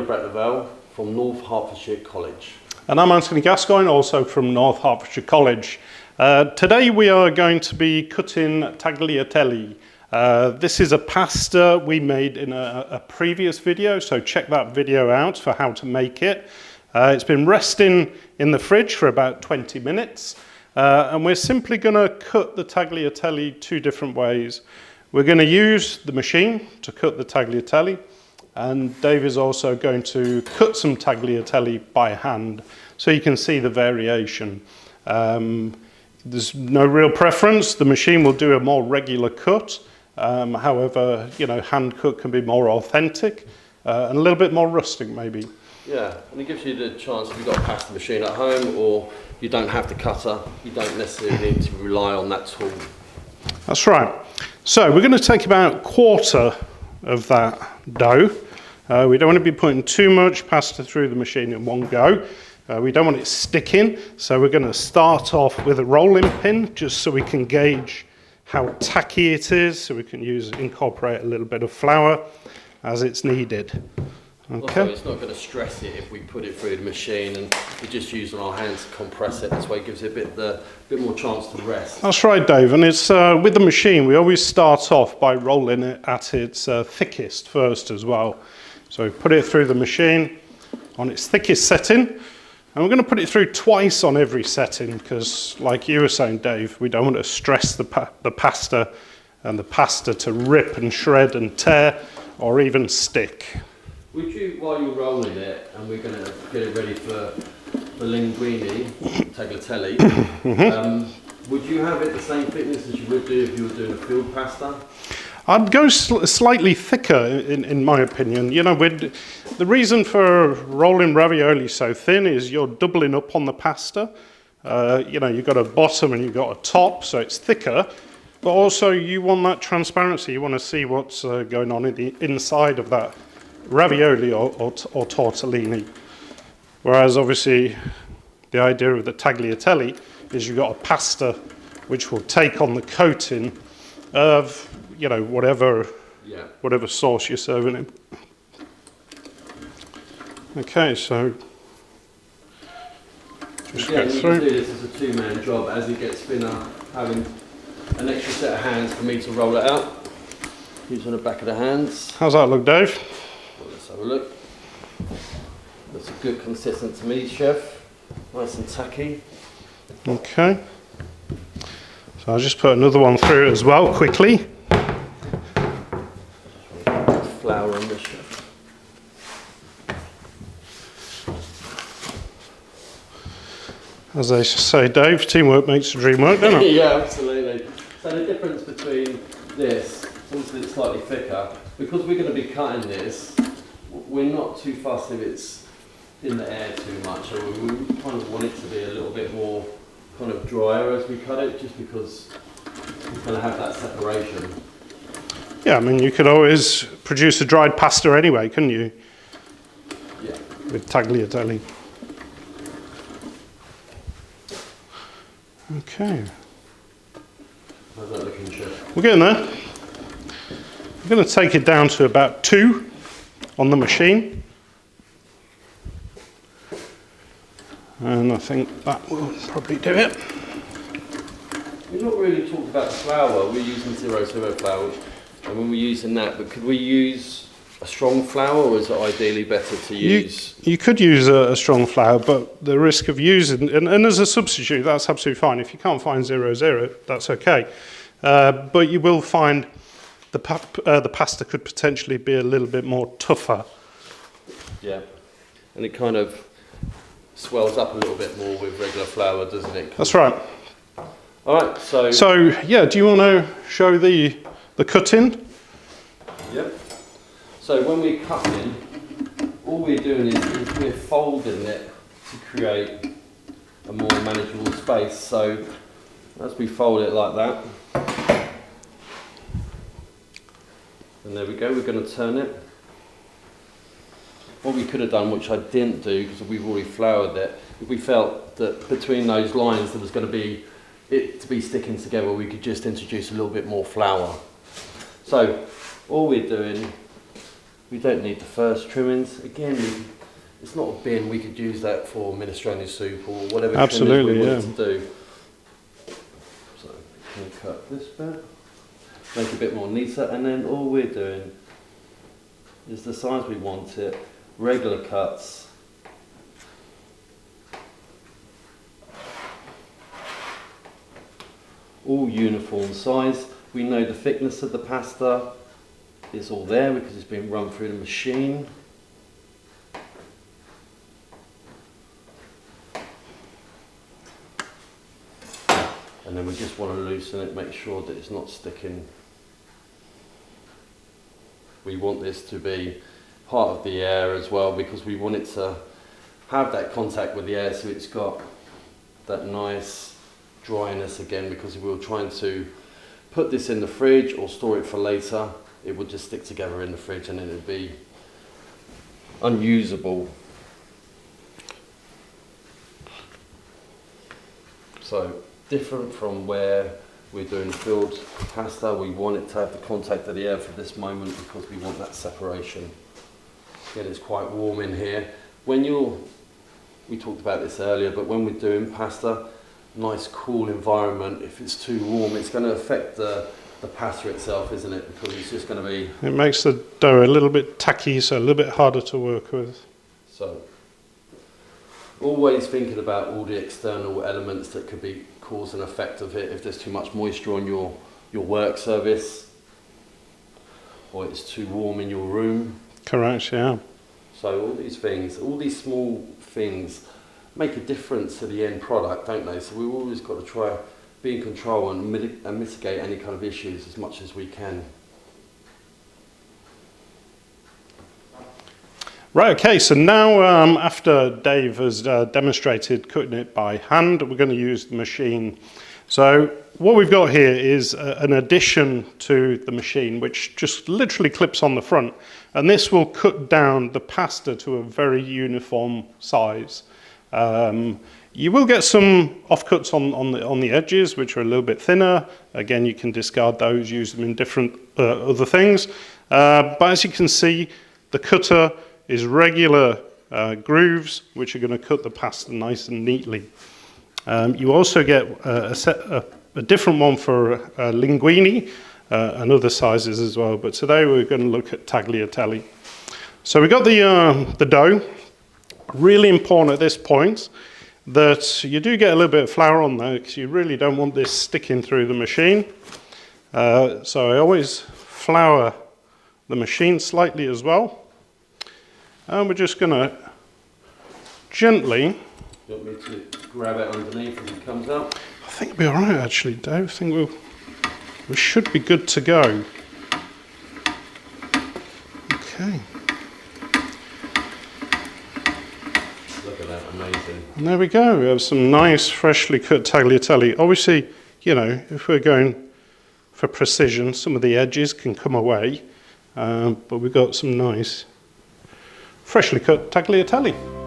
Vale from North Hertfordshire College. And I'm Anthony Gascoigne, also from North Hertfordshire College. Today we are going to be cutting tagliatelle. This is a pasta we made in a previous video, so check that video out for how to make it. It's been resting in the fridge for about 20 minutes. And we're simply going to cut the tagliatelle two different ways. We're going to use the machine to cut the tagliatelle, and Dave is also going to cut some tagliatelle by hand, so you can see the variation. There's no real preference. The machine will do a more regular cut. However, hand cut can be more authentic and a little bit more rustic maybe. Yeah, and it gives you the chance, if you've got a pasta machine at home or you don't have the cutter, you don't necessarily need to rely on that tool. That's right. So we're going to take about a quarter of that dough. We don't want to be putting too much pasta through the machine in one go. We don't want it sticking, so we're going to start off with a rolling pin just so we can gauge how tacky it is, so we can incorporate a little bit of flour as it's needed. Okay. Also, it's not going to stress it if we put it through the machine and we just use our hands to compress it. This way it gives it a bit more chance to rest. That's right, Dave. And it's with the machine, we always start off by rolling it at its thickest first as well. So we put it through the machine on its thickest setting. And we're going to put it through twice on every setting because, like you were saying, Dave, we don't want to stress the pasta and the pasta to rip and shred and tear or even stick. Would you, while you're rolling it, and we're going to get it ready for the linguine, tagliatelle, would you have it the same thickness as you would do if you were doing a filled pasta? I'd go slightly thicker, in my opinion. The reason for rolling ravioli so thin is you're doubling up on the pasta. You've got a bottom and you've got a top, so it's thicker. But also you want that transparency. You want to see what's going on in the inside of that ravioli or tortellini. Whereas obviously the idea of the tagliatelle is you've got a pasta which will take on the coating of whatever sauce you're serving it. Okay, so just again, go you through. can do this as a two-man job. As it gets thinner, having an extra set of hands for me to roll it out. Using the back of the hands. How's that look, Dave? Well, let's have a look. That's a good consistency to me, chef. Nice and tacky. Okay. So I'll just put another one through as well, quickly. Flour on this, chef. As they say, Dave, teamwork makes the dream work, doesn't it? Yeah, absolutely. So the difference between this, since it's slightly thicker, because we're going to be cutting this, we're not too fussed if it's in the air too much. So we kind of want it to be a little bit more kind of drier as we cut it, just because we're going to have that separation. Yeah, I mean, you could always produce a dried pasta anyway, couldn't you? Yeah. With tagliatelle. Okay. How's that looking, chef? We're getting there. I'm going to take it down to about 2 on the machine. And I think that will probably do it. We've not really talked about the flour. We're using 00 flour, and when we're using that, but could we use a strong flour, or is it ideally better to use? You could use a strong flour, but the risk of using, and as a substitute, that's absolutely fine. If you can't find 00, that's okay. But you will find the pasta could potentially be a little bit more tougher. Yeah, and it kind of swells up a little bit more with regular flour, doesn't it? That's right. All right, so yeah, do you want to show the cutting? Yep. So when we're cutting, all we're doing is we're folding it to create a more manageable space. So as we fold it like that, and there we go, we're going to turn it. What we could have done, which I didn't do because we've already floured it, if we felt that between those lines there was going to be it to be sticking together, we could just introduce a little bit more flour. So all we're doing We don't need the first trimmings. Again, it's not a bin, we could use that for minestrone soup or whatever Absolutely, trimmings we wanted to do. So we can cut this bit, make it a bit more neater, and then all we're doing is the size we want it, regular cuts. All uniform size. We know the thickness of the pasta is all there because it's been run through the machine. And then we just want to loosen it, make sure that it's not sticking. We want this to be part of the air as well because we want it to have that contact with the air so it's got that nice dryness again, because if we were trying to put this in the fridge or store it for later, it would just stick together in the fridge and then it would be unusable. So different from where we're doing filled pasta, we want it to have the contact of the air for this moment because we want that separation. Again, it's quite warm in here. We talked about this earlier, but when we're doing pasta, nice cool environment, if it's too warm, it's going to affect the pasta itself, isn't it? Because it's just going to be... It makes the dough a little bit tacky, so a little bit harder to work with. So, always thinking about all the external elements that could be cause and effect of it. If there's too much moisture on your work surface, or it's too warm in your room. Correct, yeah. So all these things, all these small things make a difference to the end product, don't they? So we've always got to try be in control and mitigate any kind of issues as much as we can. Right, okay, so now after Dave has demonstrated cutting it by hand, we're going to use the machine. So what we've got here is an addition to the machine which just literally clips on the front, and this will cut down the pasta to a very uniform size. You will get some offcuts on the edges which are a little bit thinner. Again, you can discard those, use them in different other things. But as you can see, the cutter is regular grooves which are going to cut the pasta nice and neatly. You also get a different one for linguine and other sizes as well, but today we're going to look at tagliatelle. So we've got the dough. Really important at this point that you do get a little bit of flour on there because you really don't want this sticking through the machine. So I always flour the machine slightly as well. And we're just going to gently... You want me to grab it underneath as it comes out? I think we'll be alright actually, Dave. I think we should be good to go. Okay. Look at that, amazing. And there we go. We have some nice freshly cut tagliatelle. Obviously, you know, if we're going for precision, some of the edges can come away. But we've got some nice freshly cut tagliatelle.